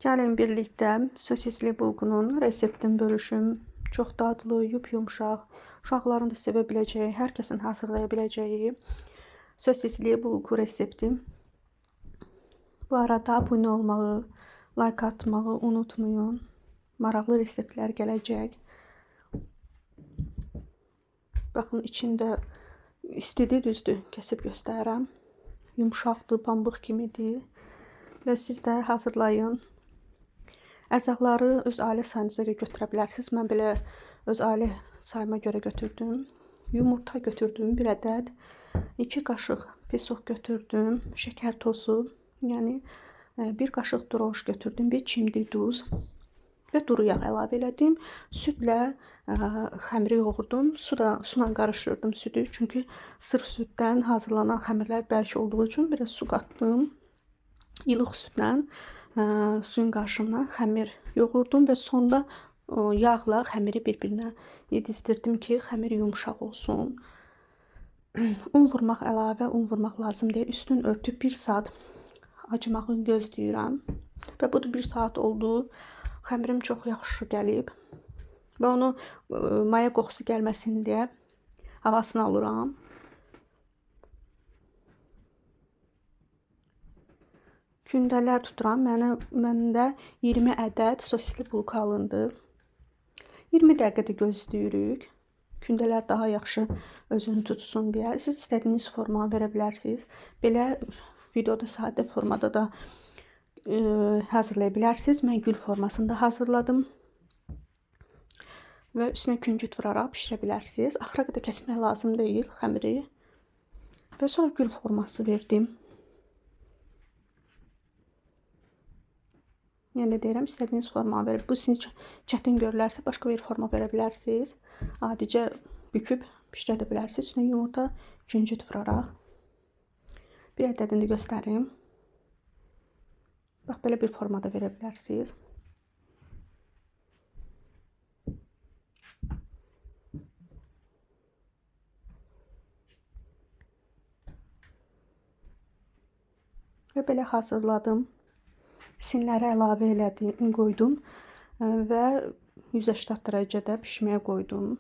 Gəlin birlikdə sosisli bulğunun reseptini bölüşüm. Çox dadlı, yumşaq, uşaqların da sevə biləcəyi, hər kəsin hazırlaya biləcəyi sosisli bulğu resepti. Bu arada abunə olmağı, like atmağı unutmayın. Maraqlı reseptlər gələcək. Baxın, içində istidir, düzdür, kəsib göstərirəm. Yumşaqdır, pambıq kimidir və siz də hazırlayın. Ərzaqları öz ailə sayınıza görə götürə bilərsiniz. Mən belə öz ailə sayıma görə götürdüm. Yumurta götürdüm 1 ədəd. 2 qaşıq pesok götürdüm. Şəkər tozu, yəni 1 qaşıq droş götürdüm. 1 çimdik duz və duru yağ əlavə elədim. Südlə xəmiri yoğurdum. Sula qarışdırdım südü. Çünki sırf süddən hazırlanan xəmirlər bərk olduğu üçün biraz su qatdım. İlıq südlə suyun qarışımından xəmir yoğurdum və sonda yağla xəmiri bir-birinə yedizdirdim ki, xəmir yumşaq olsun. Un vurmaq əlavə, un vurmaq lazım deyil. Üstünü örtüb 1 saat acımağını gözləyirəm. Və budur 1 saat oldu. Xəmirim çox yaxşı gəlib. Və onu maya qoxusu gəlməsin deyə havasını alıram. Gündələr tuturam. Məndə 20 ədəd sosisli bulğu alındı. 20 dəqiqədə gözləyirik. Gündələr daha yaxşı özünü tutsun deyə. Siz istədiyiniz formaya verə bilərsiniz. Belə videoda sadə formada da hazırlaya bilərsiniz. Mən gül formasında hazırladım. Və üstünə küncüt vuraraq bişirə bilərsiniz. Axıra qədər kəsmək lazım deyil xəmiri. Və sonra gül forması verdim. Yəni deyirəm, istədiyiniz forma verir. Bu sizin üçün çətin görülərsə başqa bir forma verə bilərsiniz. Adicə büküb bişirə bilərsiniz. Üstünə yumurta, küncüt vuraraq. 1 ədədini də göstərim. Bax, belə bir formada verə bilərsiniz. Və belə hazırladım. Sinləri əlavə elədim, qoydum və 180 dərəcədə pişməyə qoydum.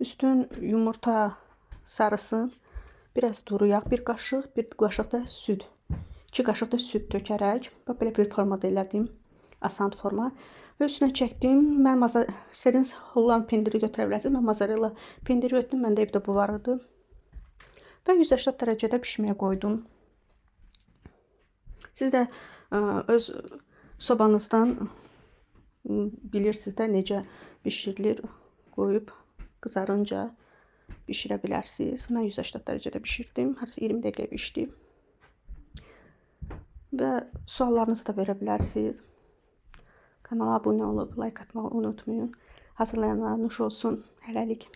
Üstün yumurta sarısı, biraz duru yağ, 1 qaşıq, 1 qaşıq da süd, 2 qaşıq da süd tökərək belə bir formada elədim, asan forma. Və üstünə çəkdim. Mən istədiyiniz Holland pendiri götürə bilərsiniz. Mən mozzarella pendiri götürdüm, məndə evdə bu var idi. Və 180 dərəcədə pişməyə qoydum. Siz də öz sobanızdan bilirsiniz də necə bişirilir, qoyub qızarınca bişirə bilərsiniz. Mən 180 dərəcədə bişirdim, harca 20 dəqiqə bişdi. Və suallarınızı da verə bilərsiniz. Kanala abunə olub, like atmağı unutmayın. Hazırlayanlar nuş olsun. Hələlik.